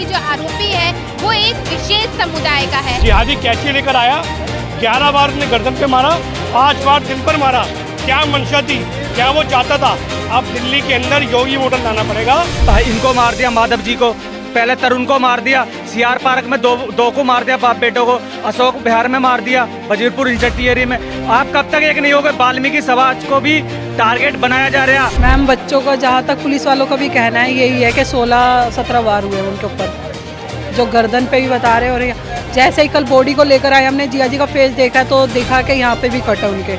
कि जो आरोपी है वो एक विशेष समुदाय का है। जिहादी कैची लेकर आया, 11 बार उसने गर्दन पे मारा, 5 बार दिल पर मारा। क्या मंशा थी, क्या वो चाहता था? अब दिल्ली के अंदर योगी मॉडल लाना पड़ेगा। इनको मार दिया, माधव जी को, पहले तरुण को मार दिया, सीआर पार्क में दो को मार दिया, बाप बेटों को, अशोक बिहार में मार दिया, वजीरपुर इंडस्ट्रियल में। आप कब तक एक नहीं होगे? वाल्मीकि समाज को भी टारगेट बनाया जा रहा है। मैम, बच्चों को जहाँ तक पुलिस वालों का भी कहना है यही है कि 16-17 वार हुए उनके ऊपर, जो गर्दन पे भी बता रहे। और जैसे ही कल बॉडी को लेकर आए, हमने जिया जी का फेस देखा तो देखा कि यहाँ पे भी कट है उनके,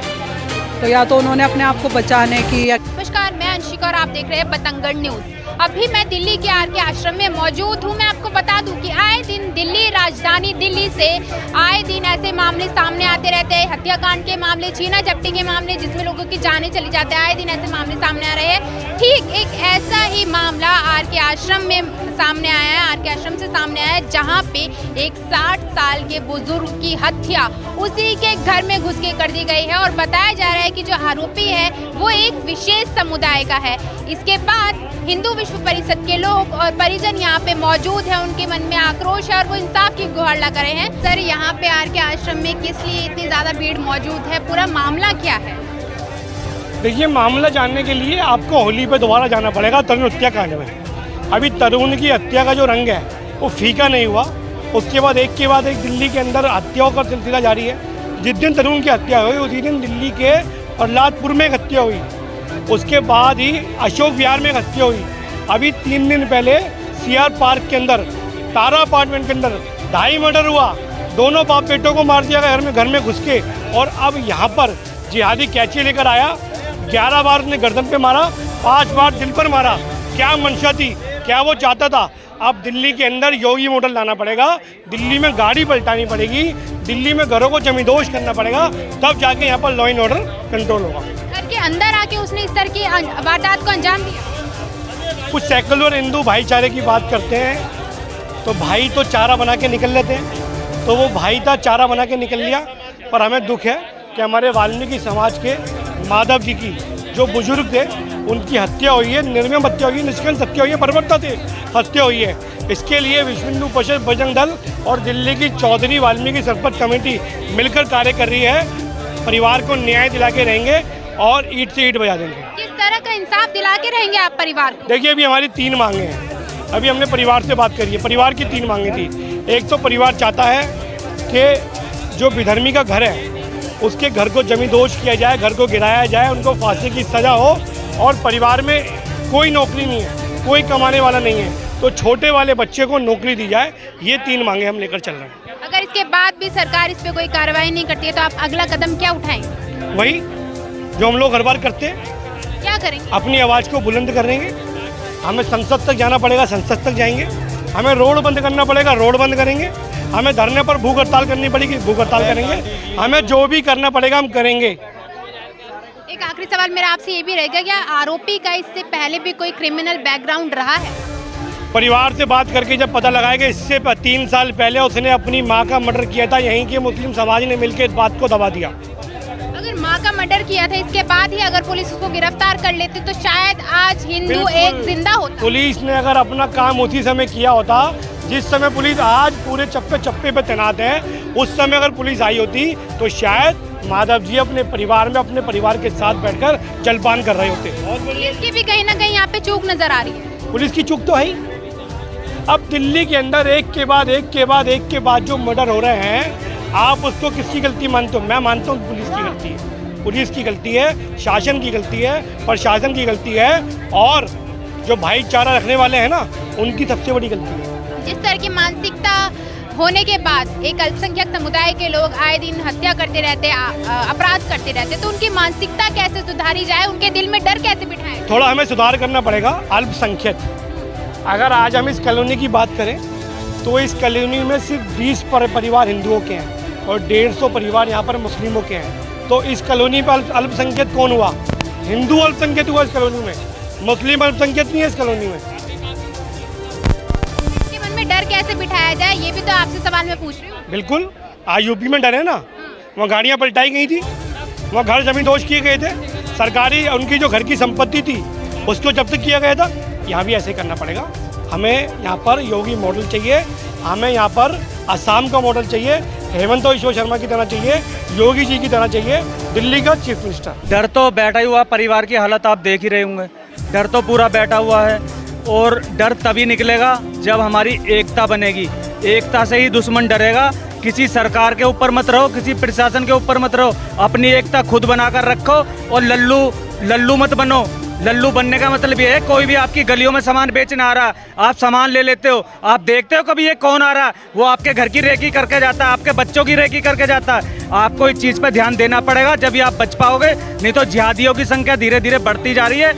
तो या तो उन्होंने अपने आप को बचाने की। नमस्कार, मैं अंशिका और आप देख रहे हैं बतंगड़ न्यूज। अभी मैं दिल्ली के आर के आश्रम में मौजूद हूँ। मैं आपको बता दूं कि आए दिन दिल्ली, राजधानी दिल्ली से आए दिन ऐसे मामले सामने आते रहते हैं। हत्याकांड के मामले, छीना झपटी के मामले, जिसमें लोगों की जानें चली जाती है, आए दिन ऐसे मामले सामने आ रहे हैं। ठीक एक ऐसा ही मामला आर के आश्रम में सामने आया है, आर के आश्रम से सामने आया है, जहाँ पे एक 60 साल के बुजुर्ग की हत्या उसी के घर में घुस के कर दी गई है। और बताया जा रहा है कि जो आरोपी है वो एक विशेष समुदाय का है। इसके बाद हिंदू विश्व परिषद के लोग और परिजन यहाँ पे मौजूद है, उनके मन में आक्रोश है और वो इंसाफ की गुहार लगा रहे हैं। सर, यहाँ पे आर के आश्रम में किस लिए इतनी ज्यादा भीड़ मौजूद है, पूरा मामला क्या है? देखिए, मामला जानने के लिए आपको होली पे दोबारा जाना पड़ेगा, तरुण हत्याकांड में। अभी तरुण की हत्या का जो रंग है वो फीका नहीं हुआ। उसके बाद एक के बाद एक दिल्ली के अंदर हत्याओं का सिलसिला जारी है। जिस दिन तरुण की हत्या हुई उसी दिन दिल्ली के प्रहलादपुर में एक हत्या हुई, उसके बाद ही अशोक विहार में एक हत्या हुई। अभी 3 दिन पहले सीआर पार्क के अंदर, तारा अपार्टमेंट के अंदर 2.5 मर्डर हुआ। दोनों बाप बेटों को मार दिया गया घर में घुस के। और अब यहाँ पर जिहादी कैची लेकर आया, 11 बार उसने गर्दन पे मारा, 5 बार दिल पर मारा। क्या मंशा थी, क्या वो चाहता था? अब दिल्ली के अंदर योगी मॉडल लाना पड़ेगा, दिल्ली में गाड़ी पलटानी पड़ेगी, दिल्ली में घरों को जमींदोज करना पड़ेगा, तब जाके यहाँ पर लॉ एंड ऑर्डर कंट्रोल होगा। घर के अंदर आके उसने इस तरह की वारदात को अंजाम दिया। कुछ सेकुलर हिंदू भाईचारे की बात करते हैं तो भाई तो चारा बना के निकल लेते हैं, तो वो भाई था चारा बना के निकल लिया। पर हमें दुख है कि हमारे वाल्मीकि समाज के माधव जी की जो बुजुर्ग थे उनकी हत्या हुई है, निर्मम हत्या हुई है, निष्कंस हत्या हुई है, बर्बरता से हत्या हुई है। इसके लिए विश्व हिंदू परिषद बजरंग दल और दिल्ली की चौधरी वाल्मीकि सरपंच कमेटी मिलकर कार्य कर रही है। परिवार को न्याय दिला के रहेंगे और ईंट से ईंट बजा देंगे। किस तरह का इंसाफ दिला के रहेंगे आप परिवार को? देखिए, अभी हमारी 3 मांगे हैं। अभी हमने परिवार से बात करी है, परिवार की 3 मांगे थी। एक तो परिवार चाहता है कि जो विधर्मी का घर है उसके घर को जमींदोज किया जाए, घर को गिराया जाए, उनको फांसी की सज़ा हो। और परिवार में कोई नौकरी नहीं है, कोई कमाने वाला नहीं है, तो छोटे वाले बच्चे को नौकरी दी जाए। ये 3 मांगे हम लेकर चल रहे हैं। अगर इसके बाद भी सरकार इस पे कोई कार्रवाई नहीं करती है तो आप अगला कदम क्या उठाएंगे? वही जो हम लोग हर बार करते हैं, क्या करेंगे? अपनी आवाज़ को बुलंद करेंगे। हमें संसद तक जाना पड़ेगा, संसद तक जाएंगे। हमें रोड बंद करना पड़ेगा, रोड बंद करेंगे। हमें धरने पर भूख हड़ताल करनी पड़ेगी, भूख हड़ताल करेंगे। हमें जो भी करना पड़ेगा हम करेंगे। एक आखिरी सवाल मेरा आपसे ये भी रहेगा, क्या आरोपी का इससे पहले भी कोई क्रिमिनल बैकग्राउंड रहा है? परिवार से बात करके जब पता लगा कि इससे 3 साल पहले उसने अपनी मां का मर्डर किया था, यहीं के मुस्लिम समाज ने मिलकर इस बात को दबा दिया। अगर मां का मर्डर किया था, इसके बाद ही अगर पुलिस उसको गिरफ्तार कर लेती तो शायद आज हिंदू एक जिंदा होता। पुलिस ने अगर अपना काम उसी समय किया होता, जिस समय पुलिस आज पूरे चप्पे चप्पे पे तैनात है, उस समय अगर पुलिस आई होती तो शायद माधव जी अपने परिवार में अपने परिवार के साथ बैठकर जलपान कर रहे होते। पुलिस की भी कहीं ना कहीं यहाँ पे चूक नजर आ रही है। पुलिस की चूक तो है ही। अब दिल्ली के अंदर एक के बाद एक जो मर्डर हो रहे हैं, आप उसको किसकी गलती मानते हो? मैं मानता हूँ पुलिस की गलती है। पुलिस की गलती है, शासन की गलती है, प्रशासन की गलती है, और जो भाईचारा रखने वाले हैं ना, उनकी सबसे बड़ी गलती है। जिस तरह की मानसिकता होने के बाद एक अल्पसंख्यक समुदाय के लोग आए दिन हत्या करते रहते, अपराध करते रहते, तो उनकी मानसिकता कैसे सुधारी जाए, उनके दिल में डर कैसे बिठाएं? थोड़ा हमें सुधार करना पड़ेगा। अल्पसंख्यक, अगर आज हम इस कॉलोनी की बात करें तो इस कॉलोनी में सिर्फ 20 परिवार हिंदुओं के हैं और 150 परिवार यहाँ पर मुस्लिमों के हैं। तो इस कॉलोनी पर अल्पसंख्यक कौन हुआ? हिंदू अल्पसंख्यक हुआ इस कॉलोनी में, मुस्लिम अल्पसंख्यक नहीं है इस कॉलोनी में। इसके मन में डर कैसे बिठाया जाए, ये भी तो आपसे सवाल मैं पूछ रही हूँ। बिल्कुल, आज यूपी में डर है ना, वहाँ गाड़ियाँ पलटाई गई थी, वहाँ घर जमींदोज किए गए थे, सरकारी उनकी जो घर की संपत्ति थी उसको जब्त किया गया था। यहाँ भी ऐसे करना पड़ेगा। हमें यहाँ पर योगी मॉडल चाहिए, हमें यहाँ पर असम का मॉडल चाहिए, हेमंत बिश्व शर्मा की तरह चाहिए, योगी जी की तरह चाहिए दिल्ली का चीफ मिनिस्टर। डर तो बैठा ही हुआ, परिवार की हालत आप देख ही रहे होंगे, डर तो पूरा बैठा हुआ है। और डर तभी निकलेगा जब हमारी एकता बनेगी, एकता से ही दुश्मन डरेगा। किसी सरकार के ऊपर मत रहो, किसी प्रशासन के ऊपर मत रहो, अपनी एकता खुद बनाकर रखो और लल्लू मत बनो। लल्लू बनने का मतलब ये है कोई भी आपकी गलियों में सामान बेचने आ रहा, आप सामान ले लेते हो, आप देखते हो कभी ये कौन आ रहा है, वो आपके घर की रेकी करके जाता है, आपके बच्चों की रेकी करके जाता है। आपको इस चीज़ पे ध्यान देना पड़ेगा जब भी आप बच पाओगे, नहीं तो जिहादियों की संख्या धीरे धीरे बढ़ती जा रही है।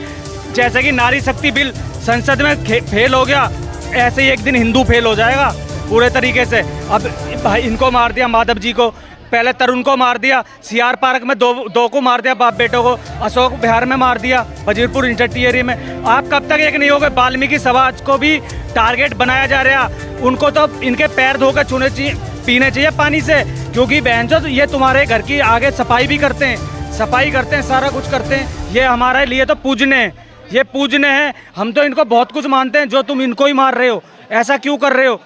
जैसे कि नारी शक्ति बिल संसद में फेल हो गया, ऐसे ही एक दिन हिंदू फेल हो जाएगा पूरे तरीके से। अब भाई इनको मार दिया, माधव जी को, पहले तरुण को मार दिया, सीआर पार्क में दो को मार दिया, बाप बेटों को, अशोक बिहार में मार दिया, वजीरपुर इंडस्ट्री एरिया में। आप कब तक एक नहीं होगे? वाल्मीकि समाज को भी टारगेट बनाया जा रहा, उनको तो इनके पैर धोकर छूने चाहिए, पीने चाहिए पानी से, क्योंकि बहन जो ये तुम्हारे घर की आगे सफाई भी करते हैं, सारा कुछ करते हैं। ये हमारे लिए तो पूजने हैं, ये पूजने हैं। हम तो इनको बहुत कुछ मानते हैं, जो तुम इनको ही मार रहे हो, ऐसा क्यों कर रहे हो?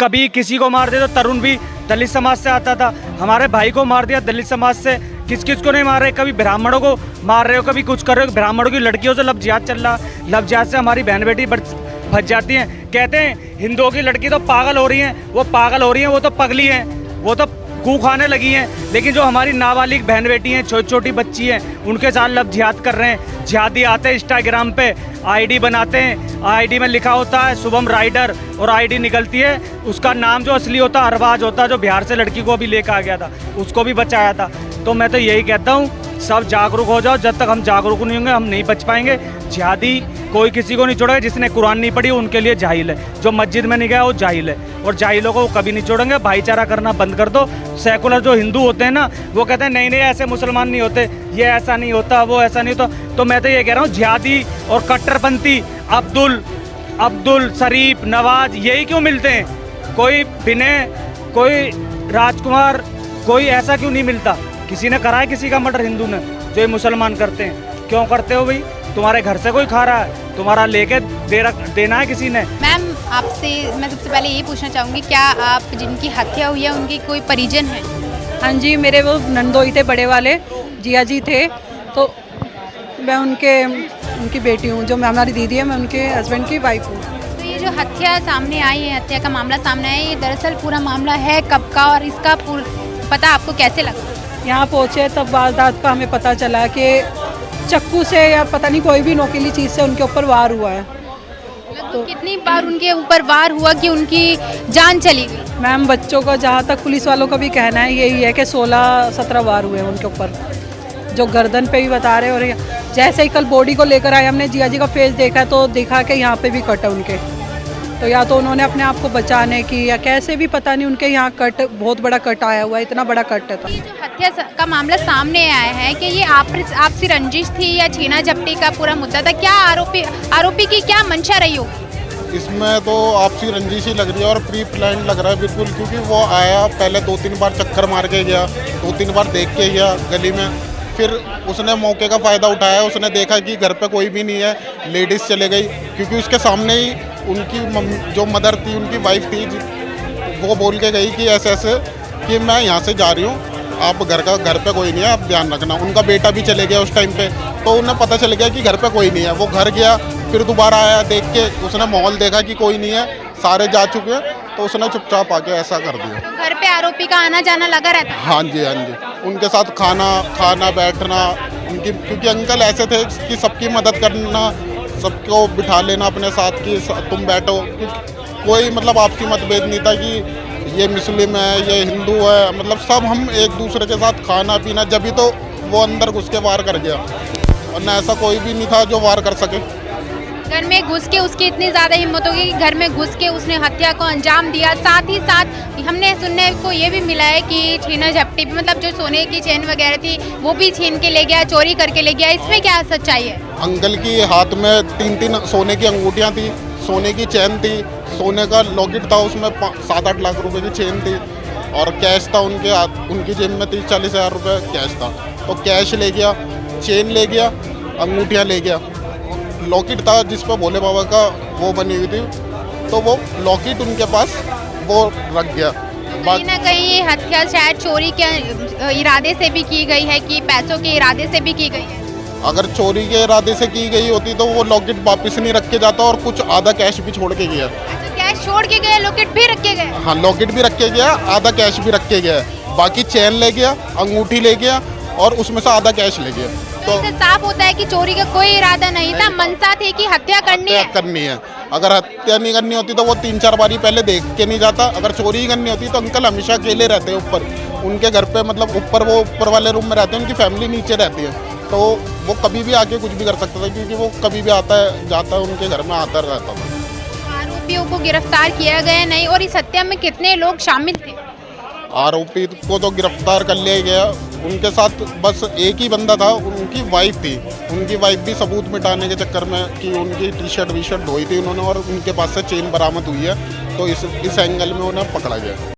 कभी किसी को मार दे तो तरुण भी दलित समाज से आता था, हमारे भाई को मार दिया दलित समाज से, किस किस को नहीं मार रहे? कभी ब्राह्मणों को मार रहे हो, कभी कुछ कर रहे हो। ब्राह्मणों की लड़कियों से लव जिहाद चल रहा, लव जिहाद से हमारी बहन बेटी फंस जाती हैं। कहते हैं हिंदुओं की लड़की तो पागल हो रही हैं, वो पागल हो रही हैं, वो तो पगली हैं, वो तो गू खाने लगी हैं। लेकिन जो हमारी नाबालिग बहन बेटी हैं, छोटी छोटी बच्ची हैं, उनके साथ लव जिहाद कर रहे हैं। जिहादी आते हैं इंस्टाग्राम पे, आईडी बनाते हैं, आईडी में लिखा होता है शुभम राइडर, और आईडी निकलती है, उसका नाम जो असली होता है अरबाज होता है, जो बिहार से लड़की को भी लेकर आ गया था, उसको भी बचाया था। तो मैं तो यही कहता हूँ, सब जागरूक हो जाओ। जब तक हम जागरूक नहीं होंगे हम नहीं बच पाएंगे। जिहादी कोई किसी को नहीं छोड़ेगा, जिसने कुरान नहीं पढ़ी उनके लिए जाहिल है, जो मस्जिद में नहीं गया वो जाहिल है, और जाहिलों को वो कभी नहीं छोड़ेंगे। भाईचारा करना बंद कर दो। सेकुलर जो हिंदू होते हैं ना, वो कहते हैं नहीं ऐसे मुसलमान नहीं होते, ये ऐसा नहीं होता, वो ऐसा नहीं होता। तो मैं तो ये कह रहा हूँ, जिहादी और कट्टरपंथी अब्दुल शरीफ नवाज यही क्यों मिलते हैं? कोई विनय, कोई राजकुमार, कोई ऐसा क्यों नहीं मिलता? किसी ने करा है किसी का मर्डर हिंदू ने, जो ये मुसलमान करते हैं? क्यों करते हो भाई? तुम्हारे घर से कोई खा रहा है, तुम्हारा लेके देना है किसी ने? मैम आपसे मैं सबसे पहले यही पूछना चाहूँगी, क्या आप जिनकी हत्या हुई है उनकी कोई परिजन है? हाँ जी, मेरे वो नंदोई थे, बड़े वाले जिया जी थे, तो मैं उनकी बेटी हूँ। जो मैं हमारी दीदी है, मैं उनके हस्बैंड की वाइफ हूँ। तो ये जो हत्या सामने आई है, हत्या का मामला सामने आया है, ये दरअसल पूरा मामला है कब का, और इसका पता आपको कैसे लगा? यहाँ पहुँचे तब वारदात का हमें पता चला कि चक्कू से या पता नहीं कोई भी नोकीली चीज़ से उनके ऊपर वार हुआ है। तो कितनी बार उनके ऊपर वार हुआ कि उनकी जान चली गई? मैम बच्चों का, जहाँ तक पुलिस वालों का भी कहना है, यही है कि 16-17 वार हुए हैं उनके ऊपर, जो गर्दन पे भी बता रहे। और जैसे ही कल बॉडी को लेकर आए, हमने जिया जी का फेस देखा तो देखा कि यहाँ पे भी कट है उनके, तो या तो उन्होंने अपने आप को बचाने की या कैसे भी, पता नहीं, उनके यहाँ कट, बहुत बड़ा कट आया हुआ है, इतना बड़ा कट है। तो ये जो हत्या का मामला सामने आया है कि ये आपसी रंजिश थी या छीना झपटी का पूरा मुद्दा था? क्या आरोपी की क्या मंशा रही होगी? इसमें तो आपसी रंजिश ही लग रही है और प्री प्लान लग रहा है बिल्कुल, क्योंकि वो आया, पहले 2-3 बार चक्कर मार के गया, 2-3 बार देख के गया गली में, फिर उसने मौके का फ़ायदा उठाया, उसने देखा कि घर पे कोई भी नहीं है, लेडीज़ चले गई, क्योंकि उसके सामने ही उनकी जो मदर थी, उनकी वाइफ थी, वो बोल के गई कि ऐसे कि मैं यहाँ से जा रही हूँ, आप घर पे कोई नहीं है, आप ध्यान रखना। उनका बेटा भी चले गया उस टाइम पे, तो उन्हें पता चल गया कि घर पे कोई नहीं है। वो घर गया, फिर दोबारा आया, देख के उसने माहौल देखा कि कोई नहीं है, सारे जा चुके हैं, तो उसने चुपचाप आके ऐसा कर दिया। तो घर पे आरोपी का आना जाना लगा रहता? हाँ जी, उनके साथ खाना बैठना, उनकी, क्योंकि अंकल ऐसे थे कि सबकी मदद करना, सबको बिठा लेना अपने साथ कि तुम बैठो, कोई मतलब आपसी मतभेद नहीं था कि ये मुस्लिम है, ये हिंदू है, मतलब सब हम एक दूसरे के साथ खाना पीना, जब भी तो वो अंदर घुस के वार कर गया, और न ऐसा कोई भी नहीं था जो वार कर सके। घर में घुस के उसकी इतनी ज़्यादा हिम्मत होगी कि घर में घुस के उसने हत्या को अंजाम दिया। साथ ही साथ हमने सुनने को ये भी मिला है कि छीना झपटी, मतलब जो सोने की चेन वगैरह थी वो भी छीन के ले गया, चोरी करके ले गया। इसमें क्या सच्चाई है? अंकल की हाथ में 3 सोने की अंगूठियाँ थी, सोने की चेन थी, सोने का लॉकेट था, उसमें 7-8 लाख रुपए की चेन थी, और कैश था उनकी जेब में 30-40 हज़ार रुपये कैश था। तो कैश ले गया, चेन ले गया, अंगूठियाँ ले गया, लॉकेट था जिस पर भोले बाबा का वो बनी हुई थी, तो वो लॉकेट उनके पास वो रख गया। कहीं ना कहीं ये हत्या शायद चोरी के इरादे से भी की गई है कि पैसों के इरादे से भी की गई है। अगर चोरी के इरादे से की गई होती तो वो लॉकेट वापस नहीं रख के जाता और कुछ आधा कैश भी छोड़ के गया। अच्छा, कैश छोड़ के गए, लॉकेट भी रख के गए। हाँ, लॉकेट भी रख के गया, आधा कैश भी रख के गया, बाकी चेन ले गया, अंगूठी ले गया और उसमें से आधा कैश ले गया। तो इससे साफ होता है कि चोरी का कोई इरादा नहीं था, मनसा थी कि हत्या करनी है। करनी है। अगर हत्या नहीं करनी होती तो वो 3-4 बारी पहले देख के नहीं जाता। अगर चोरी ही करनी होती तो अंकल हमेशा अकेले रहते हैं ऊपर, उनके घर पे मतलब ऊपर वो ऊपर वाले रूम में रहते हैं, उनकी फैमिली नीचे रहती है, तो वो कभी भी आके कुछ भी कर सकता था क्योंकि वो कभी भी आता है जाता है, उनके घर में आता रहता था। आरोपियों को गिरफ्तार किया गया नहीं, और इस हत्या में कितने लोग शामिल थे? आरोपी को तो गिरफ्तार कर लिया गया, उनके साथ बस एक ही बंदा था, उनकी वाइफ थी। उनकी वाइफ भी सबूत मिटाने के चक्कर में कि उनकी टी-शर्ट धोई थी उन्होंने और उनके पास से चेन बरामद हुई है, तो इस एंगल में उन्हें पकड़ा गया।